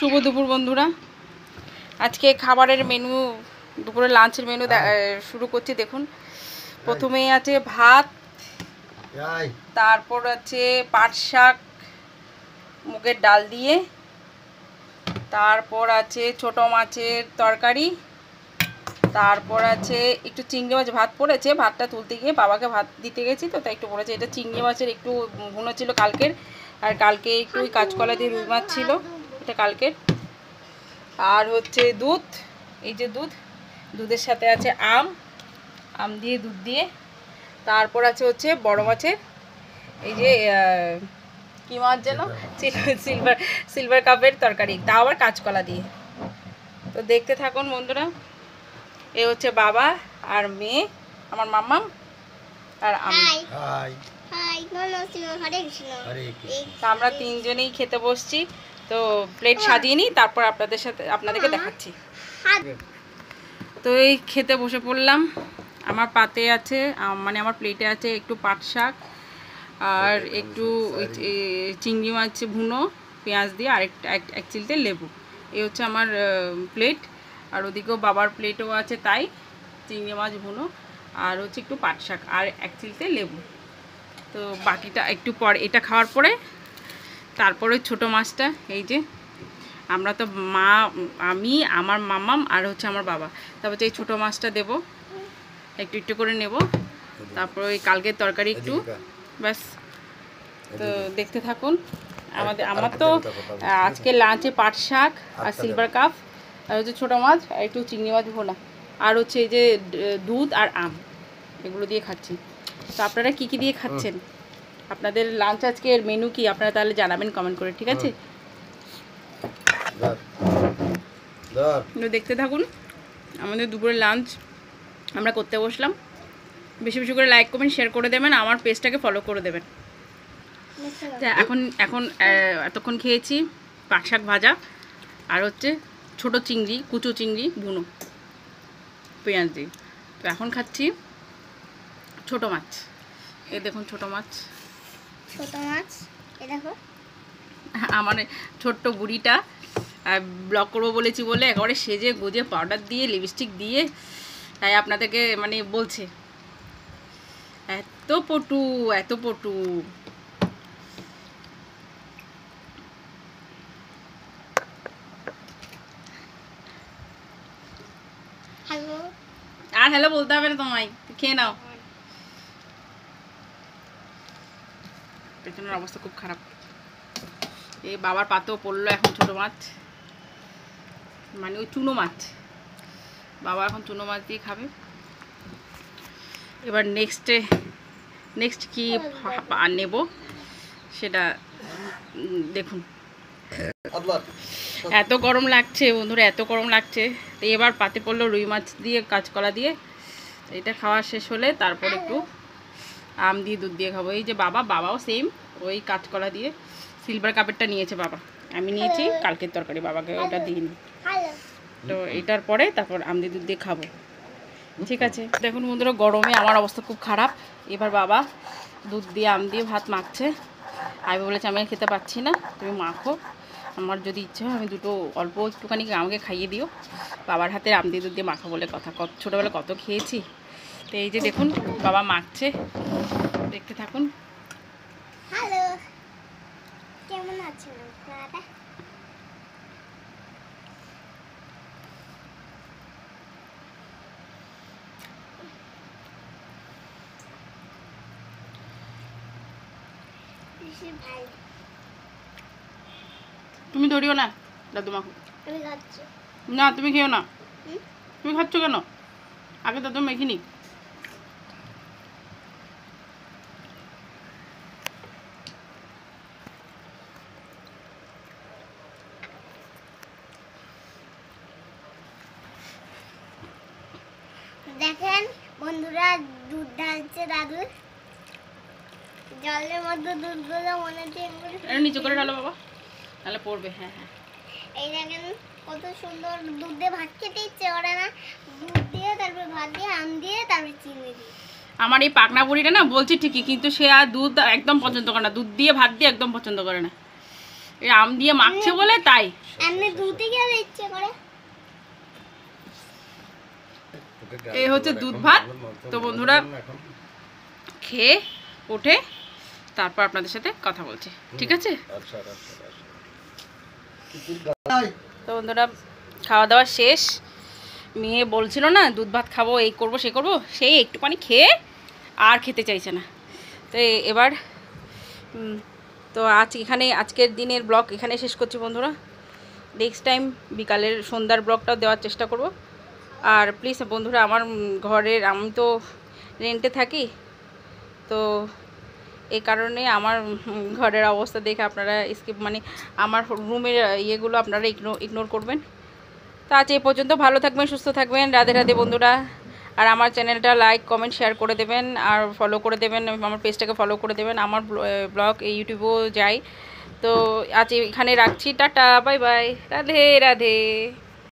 শুভ দুপুর বন্ধুরা। আজকে খাবারের মেনু, দুপুরের লাঞ্চের মেনু শুরু করছি। দেখুন, প্রথমেই আছে ভাত, তারপর আছে পাট শাক মুগের ডাল দিয়ে, তারপর আছে ছোট মাছের তরকারি, তারপর আছে একটু চিংড়ি মাছ ভাত পড়েছে, ভাতটা তুলতে গিয়ে বাবাকে ভাত দিতে গেছি তো তাই একটু পড়েছে। এটা চিংড়ি মাছের একটু ভুনো ছিল কালকের, আর কালকে একটু কাঁচকলা দিয়ে রুই মাছ ছিল, এটা কালকের। আর হচ্ছে দুধ, এই যে দুধের সাথে আছে আম দিয়ে দুধ দিয়ে, তারপর আছে হচ্ছে বড় মাছের এই যে কি মাছ যেন, সিলভার কাপের তরকারি, তা আবার কাঁচকলা দিয়ে। তো দেখতে থাকুন বন্ধুরা। এ হচ্ছে বাবা আর মেয়ে, আমার মাম্মাম আর আমি। আমরা তিনজনেই খেতে বসছি। তো প্লেট সাজিয়ে নিই, তারপর আপনাদেরকে দেখাচ্ছি। তো এই খেতে বসে পড়লাম। আমার পাতে আছে, মানে আমার প্লেটে আছে একটু পাট শাক আর একটু চিংড়ি মাছ ভুনো পেঁয়াজ দিয়ে, আর এক চিলতে লেবু। এই হচ্ছে আমার প্লেট। আর ওদিকেও বাবার প্লেটও আছে তাই, চিংড়ি মাছ ভুনো আর হচ্ছে একটু পাট শাক আর এক চিলতে লেবু। তো বাকিটা একটু পরে, এটা খাওয়ার পরে তারপরে ছোটো মাছটা, এই যে আমরা তো মা, আমি, আমার মামাম আর হচ্ছে আমার বাবা, তারপর এই ছোটো মাছটা দেব, একটু একটু করে নেব। তারপর ওই কালকের তরকারি একটু, ব্যাস। তো দেখতে থাকুন। আমার তো আজকে লাঞ্চে পাট শাক আর সিলভার কাপ আর হচ্ছে ছোটো মাছ আর একটু চিংড়ি মাছ ভোনা, আর হচ্ছে এই যে দুধ আর আম, এগুলো দিয়ে খাচ্ছি। তো আপনারা কী কী দিয়ে খাচ্ছেন? আপনাদের লাঞ্চ আজকের মেনু কি আপনারা তাহলে জানাবেন কমেন্ট করে, ঠিক আছে? দেখতে থাকুন আমাদের দুপুরের লাঞ্চ আমরা করতে বসলাম। বেশি বেশি করে লাইক কমেন্ট শেয়ার করে দেবেন, আমার পেজটাকে ফলো করে দেবেন। এখন এতক্ষণ খেয়েছি পাট শাক ভাজা আর হচ্ছে ছোটো চিংড়ি, কুচো চিংড়ি ভুনো পেঁয়াজ দিয়ে। তো এখন খাচ্ছি ছোটো মাছ। এই দেখুন ছোটো মাছ, এই দেখো আমার ছোট্ট বুড়িটা ব্লগ করবো বলেছি বলে একেবারে সেজে গুজে পাউডার দিয়ে লিপস্টিক দিয়ে, তাই আপনাদেরকে মানে বলছে এত পটু এত পটু। আর হ্যালো বলতে হবে না তোমায়, খেয়ে নাও। পেছনের অবস্থা খুব খারাপ। এই বাবার পাতেও পড়লো এখন ছোটো মাছ, মানে ওই চুনো মাছ। বাবা এখন চুনো মাছ দিয়ে খাবে। এবার নেক্সট কি নেব সেটা দেখুন। এত গরম লাগছে বন্ধুরা, এত গরম লাগছে। তো এবার পাতে পড়লো রুই মাছ দিয়ে কাঁচকলা দিয়ে। এটা খাওয়া শেষ হলে তারপর একটু আম দিয়ে দুধ দিয়ে খাবো। এই যে বাবাও সেম ওই কাঁচকলা দিয়ে, সিলভার কাপেরটা নিয়েছে বাবা, আমি নিয়েছি কালকের তরকারি, বাবাকে ওটা দিইনি। তো এটার পরে তারপর আম দিয়ে দুধ দিয়ে খাবো, ঠিক আছে? দেখুন বন্ধুরা, গরমে আমার অবস্থা খুব খারাপ। এবার বাবা দুধ দিয়ে আম দিয়ে ভাত মাখছে। আমি বলেছি আমি খেতে পাচ্ছি না, তুমি মাখো, আমার যদি ইচ্ছে হয় আমি দুটো অল্প একটুখানি আমাকে খাইয়ে দিও। বাবার হাতে আম দিয়ে দুধ দিয়ে মাখা বলে কথা, ছোটোবেলা কত খেয়েছি। তো এই যে দেখুন বাবা মাখছে, দেখতে থাকুন। হ্যালো, কেমন আছেন আপনারা? তুমি ধরিও না দাদু মাখো। না তুমি খেও না। তুমি খাচ্ছ কেন? আগে দাদু মেখিনি। দেখেন বন্ধুরা, দুধ ঢালছে দাদু, জলের মধ্যে দুধগুলো মনে হচ্ছে নিচে করে ঢালো বাবা, তাহলে পড়বে। হ্যাঁ হ্যাঁ, এই দেখেন কত সুন্দর দুধ দিয়ে ভাত খেতে ইচ্ছে করে না? দুধ দিয়ে তারপর ভাত দিয়ে আম দিয়ে তারপর চিনি দিয়ে। আমার এই পাকনা বুড়িটা না বলছি ঠিকই, কিন্তু সে আর দুধ একদম পছন্দ করে না, দুধ দিয়ে ভাত দিয়ে একদম পছন্দ করে না। এই আম দিয়ে মাখছে বলে তাই। এমনি দুধই খেতে ইচ্ছে করে। এই হচ্ছে দুধ ভাত। তো বন্ধুরা খেয়ে উঠে তারপর আপনাদের সাথে কথা বলছি, ঠিক আছে? তো বন্ধুরা খাওয়া দাওয়া শেষ। মেয়ে বলছিল না দুধ ভাত খাবো, এই করবো সে করবো, সেই একটুখানি খেয়ে আর খেতে চাইছে না। তো এবার তো আজকের দিনের ব্লগ এখানে শেষ করছি বন্ধুরা। নেক্সট টাইম বিকালের সন্ধ্যার ব্লগটাও দেওয়ার চেষ্টা করব। আর প্লিজ বন্ধুরা, আমার আমি তো রেন্টে থাকি, তো এই কারণে আমার ঘরের অবস্থা দেখে আপনারা আমার রুমের ইয়েগুলো আপনারা ইগনোর করবেন। তো আজ এই পর্যন্ত। ভালো থাকবেন, সুস্থ থাকবেন। রাধে রাধে বন্ধুরা। আর আমার চ্যানেলটা লাইক কমেন্ট শেয়ার করে দেবেন, আর ফলো করে দেবেন, আমার পেজটাকে ফলো করে দেবেন। আমার ব্লগ এই ইউটিউবেও যায়। তো আজ এখানে রাখছি, tata, bye bye, Radhe Radhe.